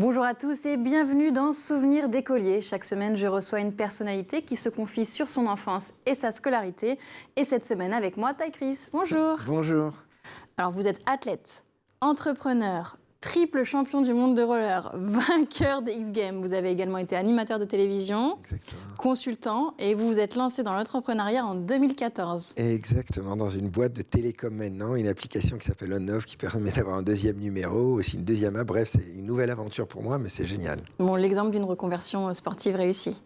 Bonjour à tous et bienvenue dans Souvenirs d'écoliers. Chaque semaine, je reçois une personnalité qui se confie sur son enfance et sa scolarité. Et cette semaine, avec moi, Ty Chris. Bonjour. Bonjour. Alors, vous êtes athlète, entrepreneur, triple champion du monde de roller, vainqueur des X-Games. Vous avez également été animateur de télévision, Exactement. consultant et vous vous êtes lancé dans l'entrepreneuriat en 2014. Exactement, dans une boîte de télécom maintenant, une application qui s'appelle On-Off qui permet d'avoir un deuxième numéro, aussi une deuxième app. Bref, c'est une nouvelle aventure pour moi, mais c'est génial. Bon, l'exemple d'une reconversion sportive réussie.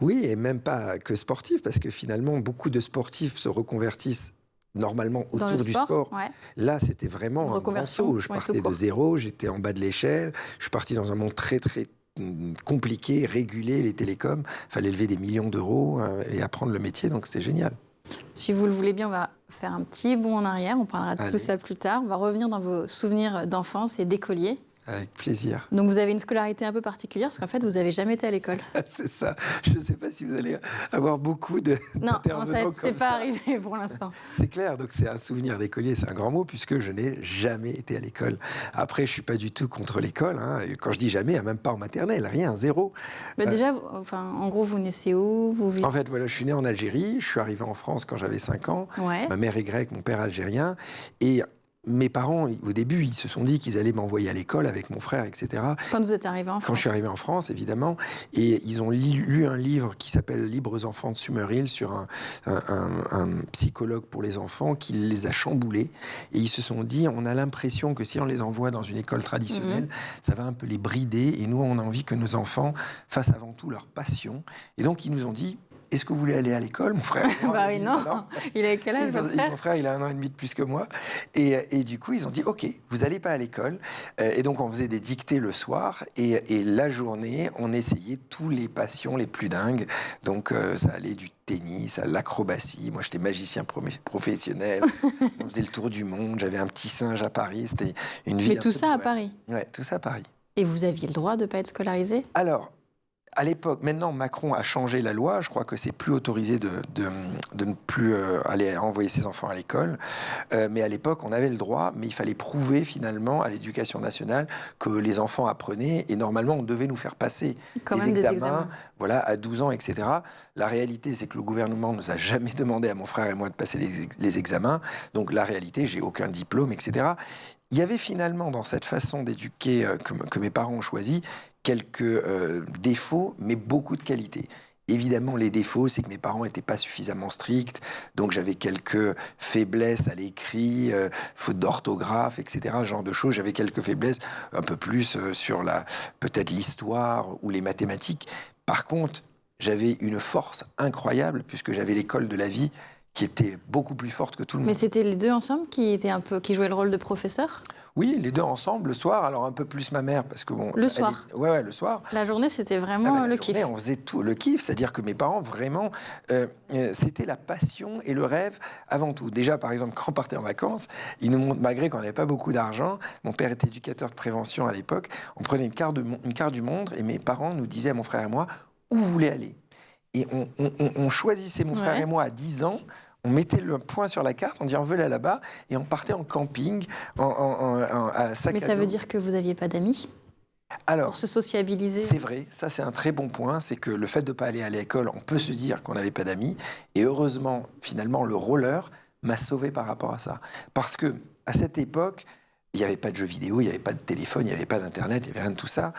Oui, et même pas que sportif, parce que finalement, beaucoup de sportifs se reconvertissent normalement autour du sport. Ouais. Là, c'était vraiment un grand saut. Je partais de zéro, j'étais en bas de l'échelle. Je suis parti dans un monde très, très compliqué, régulé, les télécoms. Il fallait lever des millions d'euros et apprendre le métier, donc c'était génial. Si vous le voulez bien, on va faire un petit bond en arrière. On parlera de tout ça plus tard. On va revenir dans vos souvenirs d'enfance et d'écolier. Avec plaisir. Donc vous avez une scolarité un peu particulière parce qu'en fait, vous n'avez jamais été à l'école. C'est ça. Je ne sais pas si vous allez avoir beaucoup de... Non, c'est pas arrivé pour l'instant. C'est clair, donc c'est un souvenir d'écolier, c'est un grand mot, puisque je n'ai jamais été à l'école. Après, je ne suis pas du tout contre l'école. Hein. Quand je dis jamais, même pas en maternelle, rien, zéro. Mais déjà, en gros, vous naissez où vous... En fait, voilà, je suis né en Algérie, je suis arrivé en France quand j'avais 5 ans. Ouais. Ma mère est grecque, mon père algérien. Et mes parents, au début, ils se sont dit qu'ils allaient m'envoyer à l'école avec mon frère, etc. Quand vous êtes arrivé en France? Quand je suis arrivé en France, évidemment. Et ils ont lu un livre qui s'appelle « Libres enfants » de Summerhill sur un psychologue pour les enfants qui les a chamboulés. Et ils se sont dit, on a l'impression que si on les envoie dans une école traditionnelle, ça va un peu les brider. Et nous, on a envie que nos enfants fassent avant tout leur passion. Et donc, ils nous ont dit... Est-ce que vous voulez aller à l'école, mon frère? Bah oui, non. Il a quel âge, votre frère? Mon frère, il a 1 an et demi de plus que moi. Et du coup, ils ont dit, OK, vous n'allez pas à l'école. Et donc, on faisait des dictées le soir. Et la journée, on essayait tous les passions les plus dingues. Donc, ça allait du tennis à l'acrobatie. Moi, j'étais magicien professionnel. On faisait le tour du monde. J'avais un petit singe à Paris. C'était une vie... Mais tout ça à Paris? Ouais, tout ça à Paris. Et vous aviez le droit de ne pas être scolarisé? Alors... À l'époque, maintenant, Macron a changé la loi. Je crois que c'est plus autorisé de ne plus aller envoyer ses enfants à l'école. Mais à l'époque, on avait le droit, mais il fallait prouver finalement à l'éducation nationale que les enfants apprenaient. Et normalement, on devait nous faire passer des examens, voilà, à 12 ans, etc. La réalité, c'est que le gouvernement ne nous a jamais demandé à mon frère et moi de passer les examens. Donc la réalité, j'ai aucun diplôme, etc. Il y avait finalement dans cette façon d'éduquer que mes parents ont choisi quelques défauts, mais beaucoup de qualités. Évidemment, les défauts, c'est que mes parents n'étaient pas suffisamment stricts, donc j'avais quelques faiblesses à l'écrit, faute d'orthographe, etc., ce genre de choses. J'avais quelques faiblesses un peu plus sur peut-être l'histoire ou les mathématiques. Par contre, j'avais une force incroyable, puisque j'avais l'école de la vie, qui était beaucoup plus forte que tout le monde. Mais c'était les deux ensemble qui jouaient le rôle de professeur? Oui, les deux ensemble, le soir. Alors un peu plus ma mère, parce que bon... Le soir? Ouais, le soir. La journée, c'était vraiment le kiff? On faisait tout, le kiff, c'est-à-dire que mes parents, vraiment, c'était la passion et le rêve avant tout. Déjà, par exemple, quand on partait en vacances, ils nous montrent, malgré qu'on n'avait pas beaucoup d'argent, mon père était éducateur de prévention à l'époque, on prenait une carte du monde et mes parents nous disaient à mon frère et moi où vous voulez aller. Et on choisissait, mon frère et moi, à 10 ans. On mettait le point sur la carte, on dit on veut aller là-bas, et on partait en camping, à sac à dos. Mais ça veut dire que vous n'aviez pas d'amis? Alors, pour se sociabiliser? C'est vrai, ça c'est un très bon point, c'est que le fait de ne pas aller à l'école, on peut se dire qu'on n'avait pas d'amis, et heureusement, finalement, le roller m'a sauvé par rapport à ça. Parce que à cette époque, il n'y avait pas de jeux vidéo, il n'y avait pas de téléphone, il n'y avait pas d'internet, il n'y avait rien de tout ça.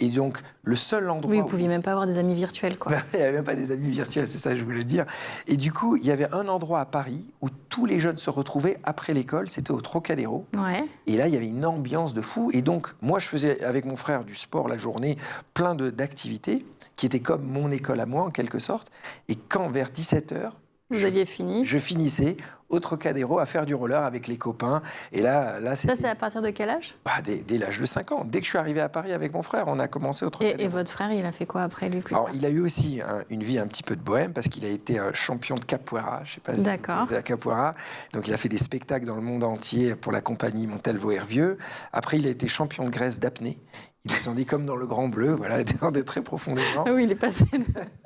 Et donc, le seul endroit... Oui, vous ne pouviez même pas avoir des amis virtuels, quoi. Il n'y avait même pas des amis virtuels, c'est ça que je voulais dire. Et du coup, il y avait un endroit à Paris où tous les jeunes se retrouvaient après l'école, c'était au Trocadéro. Ouais. Et là, il y avait une ambiance de fou. Et donc, moi, je faisais avec mon frère du sport la journée, plein d'activités qui étaient comme mon école à moi, en quelque sorte. Et quand, vers 17h, aviez fini. Je finissais au Trocadéro à faire du roller avec les copains. Et là ça, c'est à partir de quel âge? Dès l'âge de 5 ans. Dès que je suis arrivé à Paris avec mon frère, on a commencé au Trocadéro. Et votre frère, il a fait quoi après, lui, plus Alors, tard? il a eu aussi une vie un petit peu de bohème parce qu'il a été champion de capoeira. Je sais pas si D'accord. c'est la capoeira. Donc, il a fait des spectacles dans le monde entier pour la compagnie Montelvaux-Hervieux. Après, il a été champion de Grèce d'apnée. Il descendait comme dans le Grand Bleu, voilà, il descendait très profondément. Ah oui, il est passé.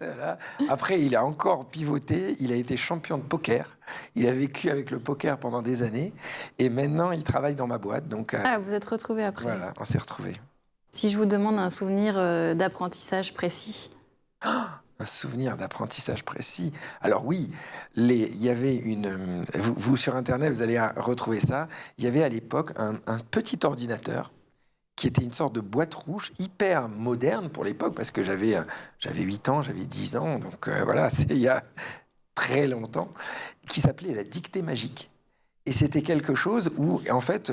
Voilà. Après, il a encore pivoté, il a été champion de poker. Il a vécu avec le poker pendant des années. Et maintenant, il travaille dans ma boîte. Donc, ah, vous êtes retrouvés après. Voilà, on s'est retrouvés. Si je vous demande un souvenir d'apprentissage précis. Un souvenir d'apprentissage précis. Alors oui, il y avait vous, sur Internet, vous allez retrouver ça. Il y avait à l'époque un petit ordinateur qui était une sorte de boîte rouge hyper moderne pour l'époque, parce que j'avais 8 ans, j'avais 10 ans, donc voilà, c'est il y a très longtemps, qui s'appelait la dictée magique. Et c'était quelque chose où, en fait,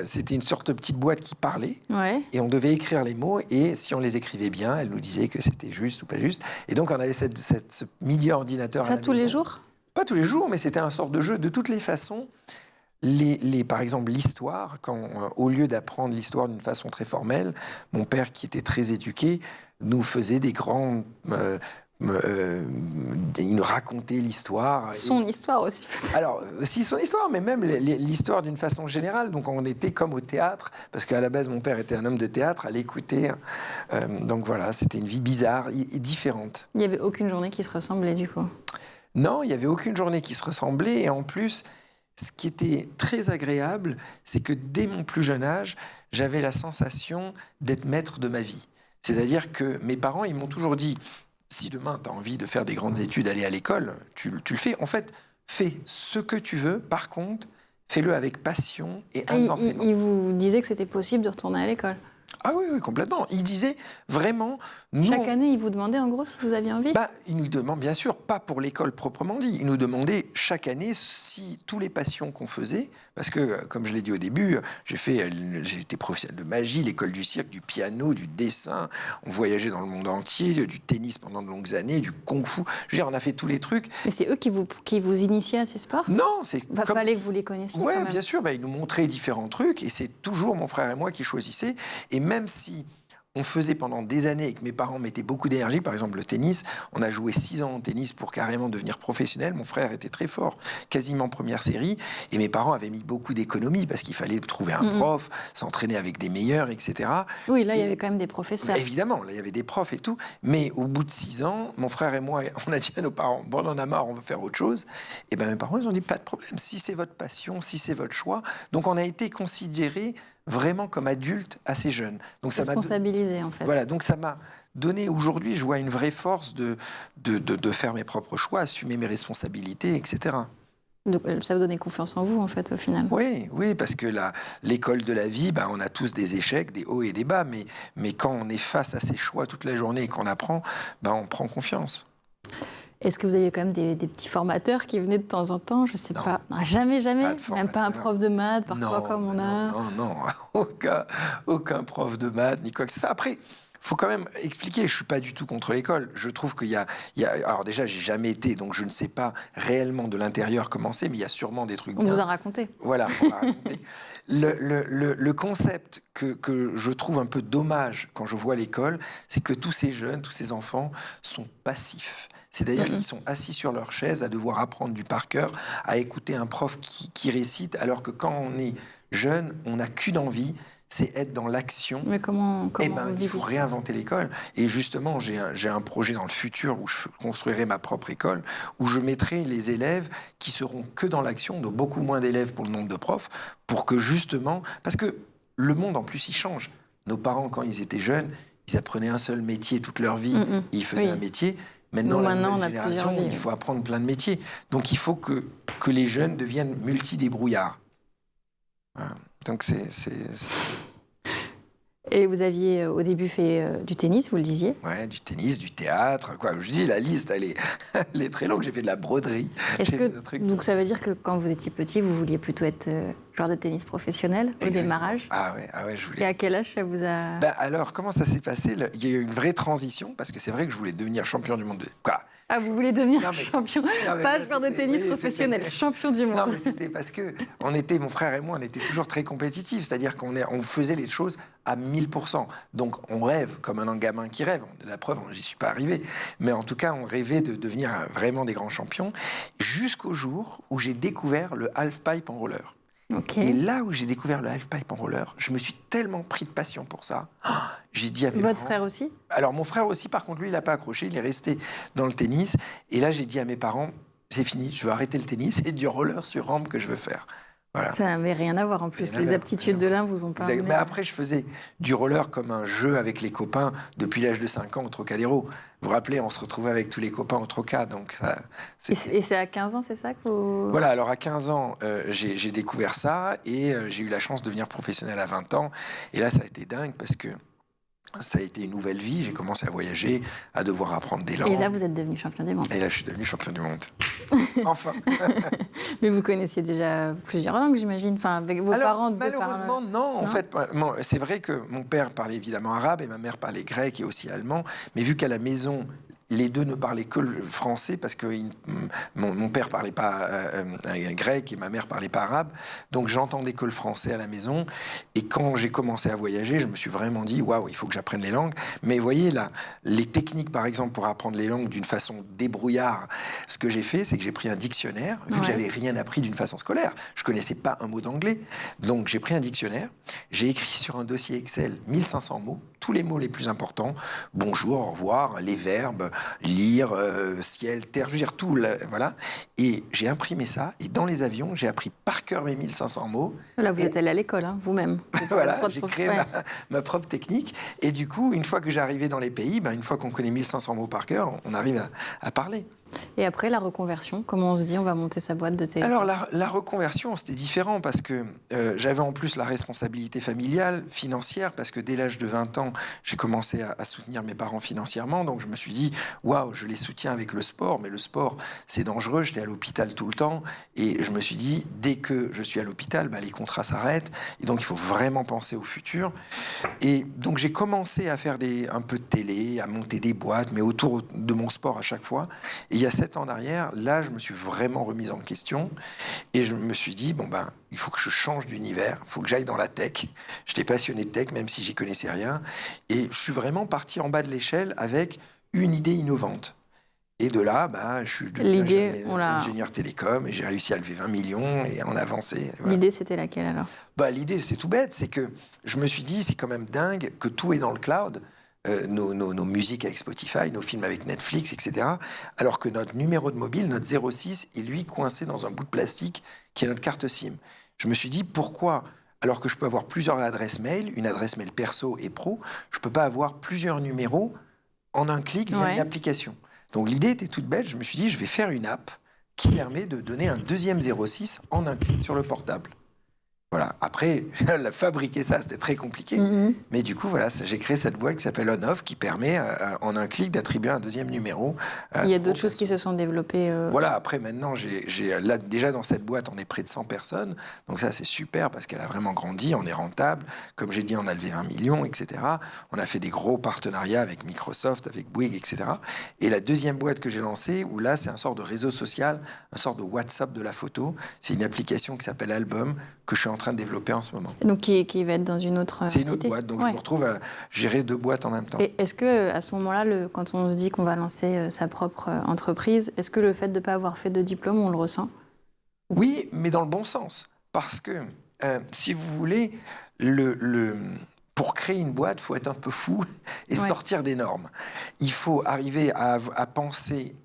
c'était une sorte de petite boîte qui parlait, Ouais. et on devait écrire les mots, et si on les écrivait bien, elle nous disait que c'était juste ou pas juste. Et donc, on avait ce midi ordinateur à Ça la tous les maison. jours? Pas tous les jours, mais c'était un sort de jeu. De toutes les façons, par exemple, l'histoire, au lieu d'apprendre l'histoire d'une façon très formelle, mon père, qui était très éduqué, nous faisait des grands... il nous racontait l'histoire. Son histoire aussi. Alors, si son histoire, mais même l'histoire d'une façon générale. Donc, on était comme au théâtre, parce qu'à la base, mon père était un homme de théâtre, à l'écouter. Donc voilà, c'était une vie bizarre et différente. Il n'y avait aucune journée qui se ressemblait du coup. Non, il n'y avait aucune journée qui se ressemblait. Et en plus, ce qui était très agréable, c'est que dès mon plus jeune âge, j'avais la sensation d'être maître de ma vie. C'est-à-dire que mes parents, ils m'ont toujours dit... Si demain, tu as envie de faire des grandes études, aller à l'école, tu le fais. En fait, fais ce que tu veux. Par contre, fais-le avec passion et intensément. Il vous disait que c'était possible de retourner à l'école? Ah oui, oui, complètement. Il disait vraiment... Chaque année, il vous demandait en gros si vous aviez envie? Il nous demande, bien sûr, pas pour l'école proprement dit. Il nous demandait chaque année si tous les passions qu'on faisait, parce que, comme je l'ai dit au début, j'ai été professionnel de magie, l'école du cirque, du piano, du dessin. On voyageait dans le monde entier, du tennis pendant de longues années, du kung-fu. Je veux dire, on a fait tous les trucs. Mais c'est eux qui vous initiaient à ces sports? Non, c'est... Il fallait que vous les connaissiez Oui, quand même. bien sûr. Ils nous montraient différents trucs et c'est toujours mon frère et moi qui choisissaient. Et même si on faisait pendant des années et que mes parents mettaient beaucoup d'énergie, par exemple le tennis, on a joué 6 ans au tennis pour carrément devenir professionnel. Mon frère était très fort, quasiment première série. Et mes parents avaient mis beaucoup d'économies parce qu'il fallait trouver un prof, s'entraîner avec des meilleurs, etc. Oui, là, il y avait quand même des professeurs. Évidemment, là, il y avait des profs et tout. Mais au bout de 6 ans, mon frère et moi, on a dit à nos parents, bon, on en a marre, on veut faire autre chose. Et bien, mes parents, ils ont dit, pas de problème, si c'est votre passion, si c'est votre choix. Donc, on a été considérés vraiment comme adultes assez jeunes. Donc, ça responsabilisé, en fait. Voilà, donc ça m'a donné, aujourd'hui, je vois une vraie force de faire mes propres choix, assumer mes responsabilités, etc. Donc, ça vous donnait confiance en vous, en fait, au final. Oui, oui, parce que l'école de la vie, on a tous des échecs, des hauts et des bas, mais quand on est face à ses choix toute la journée et qu'on apprend, on prend confiance. Est-ce que vous aviez quand même des petits formateurs qui venaient de temps en temps? Je ne sais pas. Non, jamais, même pas un prof de maths, parfois, comme on a... Non, aucun prof de maths, ni quoi que ce soit. Après, il faut quand même expliquer, je ne suis pas du tout contre l'école. Je trouve qu'il y a... Alors déjà, j'ai jamais été, donc je ne sais pas réellement de l'intérieur comment c'est, mais il y a sûrement des trucs bien. On vous a raconté. Voilà, on m'a raconté. Le concept que je trouve un peu dommage quand je vois l'école, c'est que tous ces jeunes, tous ces enfants sont passifs. C'est-à-dire qu'ils sont assis sur leur chaise à devoir apprendre du par cœur, à écouter un prof qui récite, alors que quand on est jeune, on n'a qu'une envie, c'est être dans l'action. Mais comment il faut réinventer l'école. Et justement, j'ai un projet dans le futur où je construirai ma propre école, où je mettrai les élèves qui seront que dans l'action, donc beaucoup moins d'élèves pour le nombre de profs, pour que justement... Parce que le monde, en plus, il change. Nos parents, quand ils étaient jeunes, ils apprenaient un seul métier toute leur vie, et ils faisaient un métier. Maintenant, la nouvelle génération, il faut apprendre plein de métiers. Donc, il faut que les jeunes deviennent multi-débrouillards. Voilà. Donc, Et vous aviez au début fait du tennis, vous le disiez? Ouais, du tennis, du théâtre, quoi. Je dis, la liste, elle est très longue. J'ai fait de la broderie. Donc ça veut dire que quand vous étiez petit, vous vouliez plutôt être joueur de tennis professionnel au démarrage? Ah ouais, je voulais. Et à quel âge ça vous a... Alors, comment ça s'est passé? Il y a eu une vraie transition, parce que c'est vrai que je voulais devenir champion du monde. Quoi? Ah, vous voulez devenir champion, pas joueur de tennis professionnel, champion du monde. Non, mais c'était parce que mon frère et moi, on était toujours très compétitifs, c'est-à-dire qu'on faisait les choses à 1000%. Donc on rêve, comme un gamin qui rêve. La preuve, j'y suis pas arrivé. Mais en tout cas, on rêvait de devenir vraiment des grands champions, jusqu'au jour où j'ai découvert le half-pipe en roller. Okay. Et là où j'ai découvert le half-pipe en roller, je me suis tellement pris de passion pour ça. J'ai dit à mes Votre parents... frère aussi? Alors mon frère aussi, par contre, lui, il n'a pas accroché, il est resté dans le tennis. Et là, j'ai dit à mes parents, c'est fini, je veux arrêter le tennis, c'est du roller sur rampe que je veux faire. Voilà. Ça n'avait rien à voir en plus. Les aptitudes de l'un vous ont pas amené. Mais après, je faisais du roller comme un jeu avec les copains depuis l'âge de 5 ans au Trocadéro. Vous vous rappelez, on se retrouvait avec tous les copains au Troca. Donc et c'est à 15 ans, c'est ça que vous... Voilà, alors à 15 ans, j'ai découvert ça et j'ai eu la chance de devenir professionnel à 20 ans. Et là, ça a été dingue parce que ça a été une nouvelle vie. J'ai commencé à voyager, à devoir apprendre des langues. Et là, vous êtes devenu champion du monde. Et là, je suis devenu champion du monde. Enfin. Mais vous connaissiez déjà plusieurs langues, j'imagine. Enfin, avec vos parents. Malheureusement, non. En fait, c'est vrai que mon père parlait évidemment arabe et ma mère parlait grec et aussi allemand. Mais vu qu'à la maison, les deux ne parlaient que le français parce que mon père parlait pas grec et ma mère parlait pas arabe. Donc j'entendais que le français à la maison. Et quand j'ai commencé à voyager, je me suis vraiment dit waouh, il faut que j'apprenne les langues. Mais vous voyez là, les techniques par exemple pour apprendre les langues d'une façon débrouillard, ce que j'ai fait, c'est que j'ai pris un dictionnaire. Vu que j'avais rien appris d'une façon scolaire, je connaissais pas un mot d'anglais. Donc j'ai pris un dictionnaire, j'ai écrit sur un dossier Excel 1500 mots, tous les mots les plus importants, bonjour, au revoir, les verbes, lire, ciel, terre, je veux dire tout, voilà. Et j'ai imprimé ça, et dans les avions, j'ai appris par cœur mes 1500 mots. Là, vous êtes allé à l'école, hein, vous-même. Voilà, j'ai créé ma propre technique. Et du coup, une fois que j'arrivais dans les pays, une fois qu'on connaît 1500 mots par cœur, on arrive à parler. Et après, la reconversion, comment on se dit on va monter sa boîte de télé? Alors, la reconversion, c'était différent parce que j'avais en plus la responsabilité familiale, financière, parce que dès l'âge de 20 ans, j'ai commencé à soutenir mes parents financièrement. Donc, je me suis dit, waouh, je les soutiens avec le sport, mais le sport, c'est dangereux. J'étais à l'hôpital tout le temps. Et je me suis dit, dès que je suis à l'hôpital, les contrats s'arrêtent. Et donc, il faut vraiment penser au futur. Et donc, j'ai commencé à faire un peu de télé, à monter des boîtes, mais autour de mon sport à chaque fois. Et il y a 7 ans en arrière, là, je me suis vraiment remise en question et je me suis dit, il faut que je change d'univers, il faut que j'aille dans la tech. J'étais passionné de tech, même si j'y connaissais rien. Et je suis vraiment parti en bas de l'échelle avec une idée innovante. Et de là, je suis devenu ingénieur télécom et j'ai réussi à lever 20 millions et en avancer. Voilà. L'idée, c'était laquelle alors? L'idée, c'est tout bête, c'est que je me suis dit, c'est quand même dingue que tout est dans le cloud. Nos musiques avec Spotify, nos films avec Netflix, etc. Alors que notre numéro de mobile, notre 06, est lui coincé dans un bout de plastique qui est notre carte SIM. Je me suis dit, pourquoi, alors que je peux avoir plusieurs adresses mail, une adresse mail perso et pro, je ne peux pas avoir plusieurs numéros en un clic via une application. Donc l'idée était toute bête, je me suis dit, je vais faire une app qui permet de donner un deuxième 06 en un clic sur le portable. Voilà. Après, fabriquer ça, c'était très compliqué. Mais du coup, j'ai créé cette boîte qui s'appelle On-Off, qui permet, en un clic, d'attribuer un deuxième numéro. Il y a d'autres choses qui se sont développées. Voilà. Après, maintenant, là, déjà dans cette boîte, on est près de 100 personnes. Donc ça, c'est super parce qu'elle a vraiment grandi. On est rentable. Comme j'ai dit, on a levé 1 million, etc. On a fait des gros partenariats avec Microsoft, avec Bouygues, etc. Et la deuxième boîte que j'ai lancée, où là, c'est un sort de réseau social, un sort de WhatsApp de la photo. C'est une application qui s'appelle Album, que je suis en train de développer en ce moment. Donc qui va être dans une autre C'est une autre boîte, donc je me retrouve à gérer 2 boîtes en même temps. Et est-ce que à ce moment-là, quand on se dit qu'on va lancer sa propre entreprise, est-ce que le fait de ne pas avoir fait de diplôme, on le ressent? Oui, mais dans le bon sens. Parce que, si vous voulez, pour créer une boîte, il faut être un peu fou et sortir des normes. Il faut arriver à penser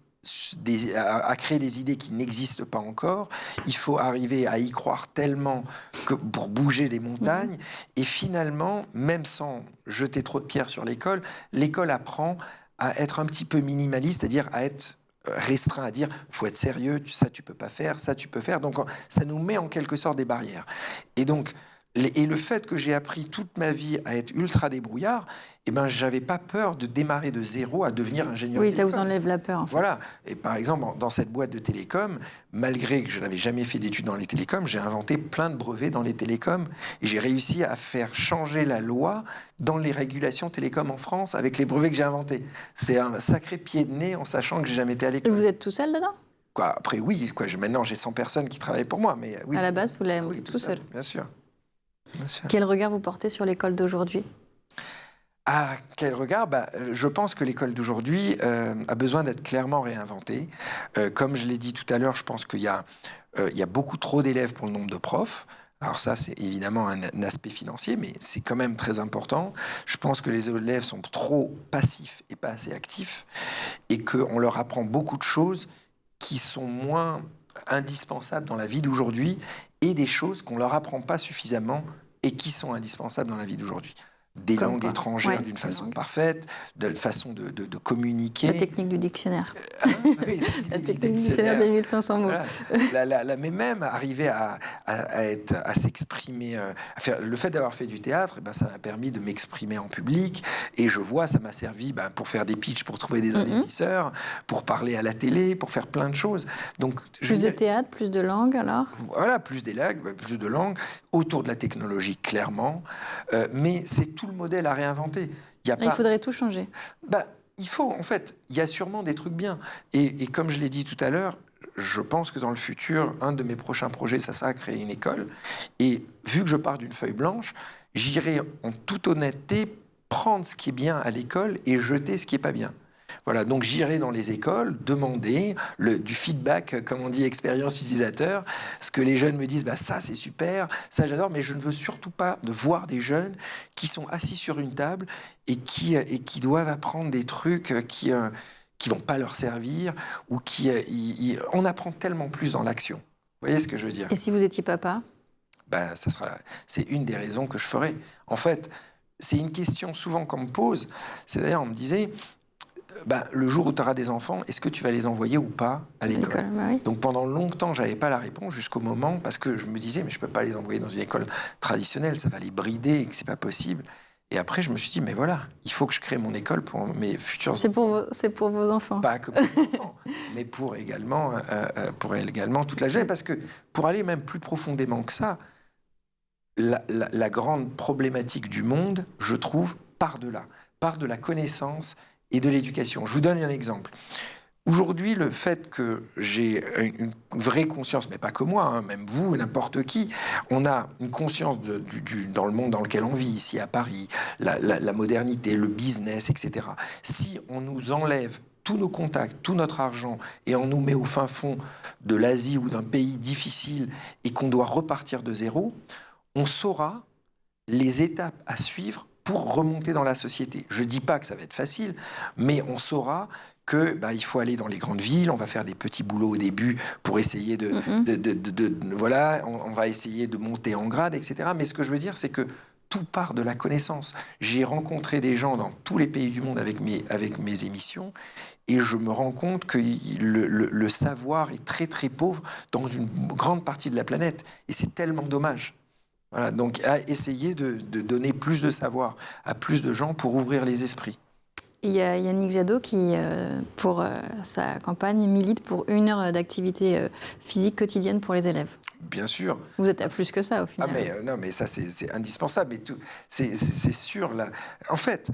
à créer des idées qui n'existent pas encore. Il faut arriver à y croire tellement que pour bouger des montagnes. Et finalement, même sans jeter trop de pierres sur l'école apprend à être un petit peu minimaliste, c'est-à-dire à être restreint, à dire faut être sérieux, ça tu peux pas faire, ça tu peux faire. Donc ça nous met en quelque sorte des barrières. Et donc le fait que j'ai appris toute ma vie à être ultra débrouillard, j'avais pas peur de démarrer de zéro à devenir ingénieur télécom. Ça vous enlève la peur. En fait. Voilà. Et par exemple, dans cette boîte de télécom, malgré que je n'avais jamais fait d'études dans les télécoms, j'ai inventé plein de brevets dans les télécoms et j'ai réussi à faire changer la loi dans les régulations télécom en France avec les brevets que j'ai inventés. C'est un sacré pied de nez en sachant que j'ai jamais été à l'école. Vous êtes tout seul dedans? Après, oui. Maintenant, j'ai 100 personnes qui travaillent pour moi. Mais, oui, à la base, vous l'avez monté tout seul. Bien sûr. Quel regard vous portez sur l'école d'aujourd'hui? Ah, quel regard? Je pense que l'école d'aujourd'hui a besoin d'être clairement réinventée. Comme je l'ai dit tout à l'heure, je pense qu'il y a beaucoup trop d'élèves pour le nombre de profs. Alors ça, c'est évidemment un aspect financier, mais c'est quand même très important. Je pense que les élèves sont trop passifs et pas assez actifs, et qu'on leur apprend beaucoup de choses qui sont moins indispensables dans la vie d'aujourd'hui et des choses qu'on leur apprend pas suffisamment et qui sont indispensables dans la vie d'aujourd'hui. Des Comme langues quoi. étrangères d'une façon parfaite, de façon de communiquer. La technique du dictionnaire. Oui, la technique du dictionnaire des 1500 mots. Voilà. Mais même arriver à s'exprimer, le fait d'avoir fait du théâtre, ça m'a permis de m'exprimer en public. Et je vois, ça m'a servi pour faire des pitchs, pour trouver des investisseurs, pour parler à la télé, pour faire plein de choses. Donc, plus de théâtre, plus de langues alors. Voilà, plus de langues, autour de la technologie, clairement. Mais c'est tout le modèle à réinventer. Il faudrait tout changer. Il faut, en fait, il y a sûrement des trucs bien. Et comme je l'ai dit tout à l'heure, je pense que dans le futur, un de mes prochains projets, ça sera créer une école. Et vu que je pars d'une feuille blanche, j'irai en toute honnêteté prendre ce qui est bien à l'école et jeter ce qui n'est pas bien. Voilà, donc j'irai dans les écoles demander du feedback, comme on dit, expérience utilisateur, ce que les jeunes me disent, ça c'est super, ça j'adore, mais je ne veux surtout pas de voir des jeunes qui sont assis sur une table et qui doivent apprendre des trucs qui vont pas leur servir ou on apprend tellement plus dans l'action. Vous voyez ce que je veux dire? Et si vous étiez papa? C'est une des raisons que je ferais. En fait, c'est une question souvent qu'on me pose. C'est d'ailleurs, on me disait, le jour où tu auras des enfants, est-ce que tu vas les envoyer ou pas à l'école? Oui. Donc pendant longtemps, je n'avais pas la réponse jusqu'au moment, parce que je me disais, mais je ne peux pas les envoyer dans une école traditionnelle, ça va les brider et que ce n'est pas possible. Et après, je me suis dit, mais voilà, il faut que je crée mon école pour mes futurs enfants. C'est pour vos enfants. Pas que pour mes enfants, mais pour également toute la jeunesse. Parce que pour aller même plus profondément que ça, la grande problématique du monde, je trouve, part de la connaissance et de l'éducation. Je vous donne un exemple. Aujourd'hui, le fait que j'ai une vraie conscience, mais pas que moi, même vous, n'importe qui, on a une conscience dans le monde dans lequel on vit, ici à Paris, la modernité, le business, etc. Si on nous enlève tous nos contacts, tout notre argent, et on nous met au fin fond de l'Asie ou d'un pays difficile et qu'on doit repartir de zéro, on saura les étapes à suivre pour remonter dans la société. Je ne dis pas que ça va être facile, mais on saura que il faut aller dans les grandes villes, on va faire des petits boulots au début pour essayer voilà, on va essayer de monter en grade, etc. Mais ce que je veux dire, c'est que tout part de la connaissance. J'ai rencontré des gens dans tous les pays du monde avec mes émissions, et je me rends compte que le savoir est très très pauvre dans une grande partie de la planète, et c'est tellement dommage. Voilà, donc à essayer de donner plus de savoir à plus de gens pour ouvrir les esprits. Il y a Yannick Jadot qui, pour sa campagne, milite pour 1 heure d'activité physique quotidienne pour les élèves. Bien sûr. Vous êtes à plus que ça, au final. Non, mais ça, c'est indispensable. Mais c'est sûr. Là. En fait,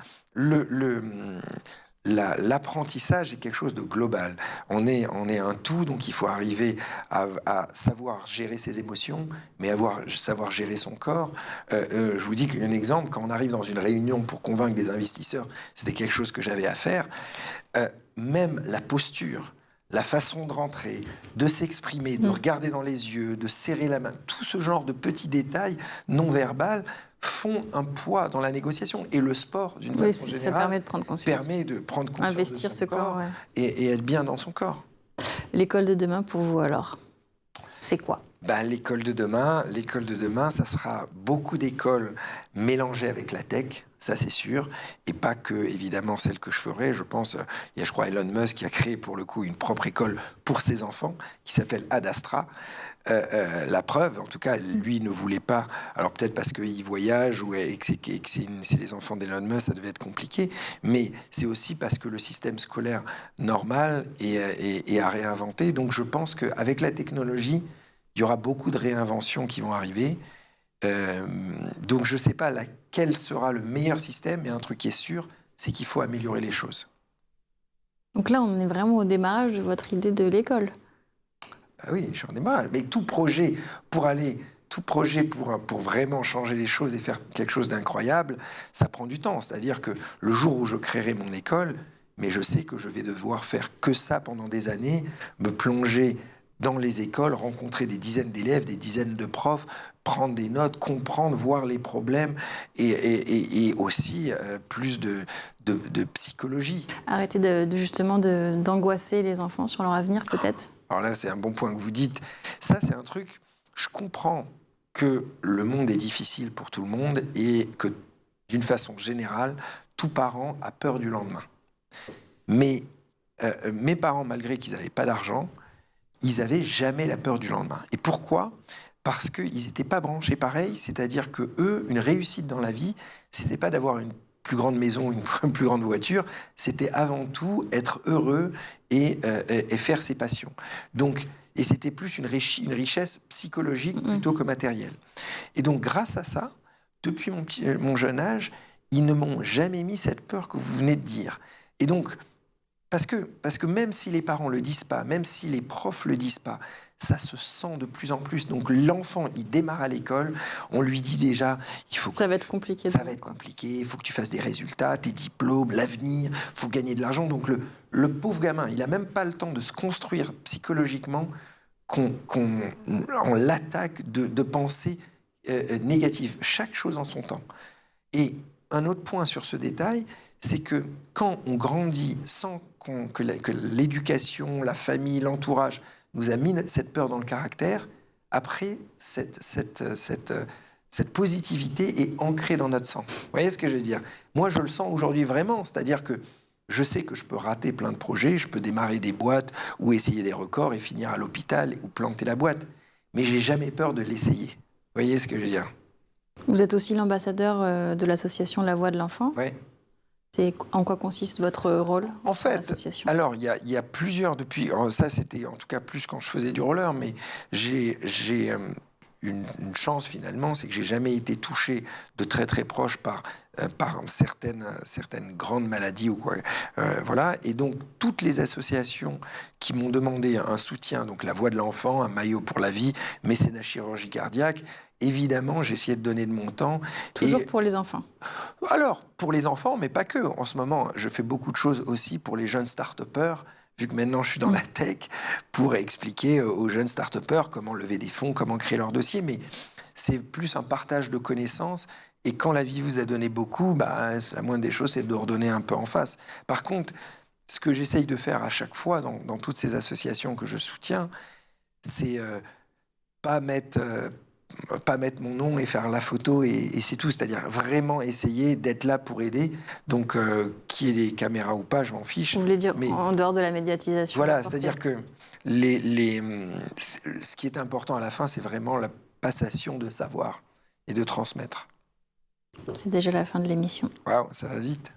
l'apprentissage est quelque chose de global. On est un tout, donc il faut arriver à savoir gérer ses émotions, mais savoir gérer son corps. Je vous dis qu'un exemple, quand on arrive dans une réunion pour convaincre des investisseurs, c'était quelque chose que j'avais à faire. Même la posture, la façon de rentrer, de s'exprimer, de regarder dans les yeux, de serrer la main, tout ce genre de petits détails non verbaux font un poids dans la négociation. Et le sport, d'une façon générale, ça permet de prendre conscience. Investir de son corps ouais. et être bien dans son corps. L'école de demain, pour vous, alors, c'est quoi ? L'école de demain, ça sera beaucoup d'écoles mélangées avec la tech, ça c'est sûr, et pas que, évidemment, celle que je ferai. Je pense, il y a, je crois, Elon Musk qui a créé, pour le coup, une propre école pour ses enfants, qui s'appelle Ad Astra. La preuve, en tout cas, lui ne voulait pas, alors peut-être parce qu'il voyage et que c'est les enfants d'Elon Musk, ça devait être compliqué, mais c'est aussi parce que le système scolaire normal est à réinventer. Donc je pense qu'avec la technologie, il y aura beaucoup de réinventions qui vont arriver. Donc je ne sais pas quel sera le meilleur système, mais un truc qui est sûr, c'est qu'il faut améliorer les choses. Donc là, on est vraiment au démarrage de votre idée de l'école. Oui, je suis en démarrage. Mais tout projet pour vraiment changer les choses et faire quelque chose d'incroyable, ça prend du temps. C'est-à-dire que le jour où je créerai mon école, mais je sais que je vais devoir faire que ça pendant des années, me plonger dans les écoles, rencontrer des dizaines d'élèves, des dizaines de profs, prendre des notes, comprendre, voir les problèmes et aussi plus de psychologie. Arrêter justement d'angoisser les enfants sur leur avenir, peut-être. Alors là, c'est un bon point que vous dites. Ça, c'est un truc... je comprends que le monde est difficile pour tout le monde et que, d'une façon générale, tout parent a peur du lendemain. Mais mes parents, malgré qu'ils n'avaient pas d'argent, ils n'avaient jamais la peur du lendemain. Et pourquoi ? Parce qu'ils n'étaient pas branchés pareil, c'est-à-dire que eux, une réussite dans la vie, c'était pas d'avoir une plus grande maison, une plus grande voiture, c'était avant tout être heureux et faire ses passions. Donc, et c'était plus une richesse psychologique plutôt que matérielle. Et donc, grâce à ça, depuis mon jeune âge, ils ne m'ont jamais mis cette peur que vous venez de dire. Et donc, parce que même si les parents ne le disent pas, même si les profs ne le disent pas, ça se sent de plus en plus. Donc l'enfant, il démarre à l'école, on lui dit déjà, ça va être compliqué. Ça va être compliqué, il faut que tu fasses des résultats, tes diplômes, l'avenir, il faut gagner de l'argent. Donc le pauvre gamin, il n'a même pas le temps de se construire psychologiquement qu'on l'attaque de pensées négatives. Chaque chose en son temps. Et un autre point sur ce détail, c'est que quand on grandit sans que l'éducation, la famille, l'entourage nous a mis cette peur dans le caractère, après, cette positivité est ancrée dans notre sang. Vous voyez ce que je veux dire ? Moi, je le sens aujourd'hui vraiment, c'est-à-dire que je sais que je peux rater plein de projets, je peux démarrer des boîtes ou essayer des records et finir à l'hôpital ou planter la boîte, mais j'ai jamais peur de l'essayer. Vous voyez ce que je veux dire ? Vous êtes aussi l'ambassadeur de l'association La Voix de l'Enfant. Oui. En quoi consiste votre rôle en fait, l'association ? Alors, il y a plusieurs depuis... Ça, c'était en tout cas plus quand je faisais du roller, mais j'ai une chance finalement, c'est que j'ai jamais été touché de très très proche par certaines grandes maladies ou quoi. Voilà. Et donc, toutes les associations qui m'ont demandé un soutien, donc La Voix de l'Enfant, un maillot pour la vie, mécénat chirurgie cardiaque, évidemment, j'ai essayé de donner de mon temps. Toujours pour les enfants ? Alors, pour les enfants, mais pas que. En ce moment, je fais beaucoup de choses aussi pour les jeunes start-upers, vu que maintenant je suis dans la tech, pour expliquer aux jeunes start-upers comment lever des fonds, comment créer leur dossier. Mais c'est plus un partage de connaissances. Et quand la vie vous a donné beaucoup, la moindre des choses, c'est de redonner un peu en face. Par contre, ce que j'essaye de faire à chaque fois dans toutes ces associations que je soutiens, c'est pas mettre mon nom et faire la photo et c'est tout. C'est-à-dire vraiment essayer d'être là pour aider. Donc, qu'il y ait des caméras ou pas, je m'en fiche. Vous voulez dire en dehors de la médiatisation ? Voilà, c'est-à-dire que ce qui est important à la fin, c'est vraiment la passation de savoir et de transmettre. C'est déjà la fin de l'émission. Waouh, ça va vite.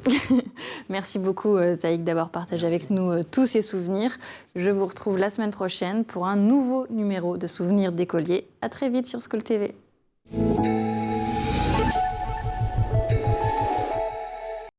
Merci beaucoup, Taïk, d'avoir partagé avec nous tous ces souvenirs. Je vous retrouve la semaine prochaine pour un nouveau numéro de Souvenirs d'écoliers. À très vite sur School TV.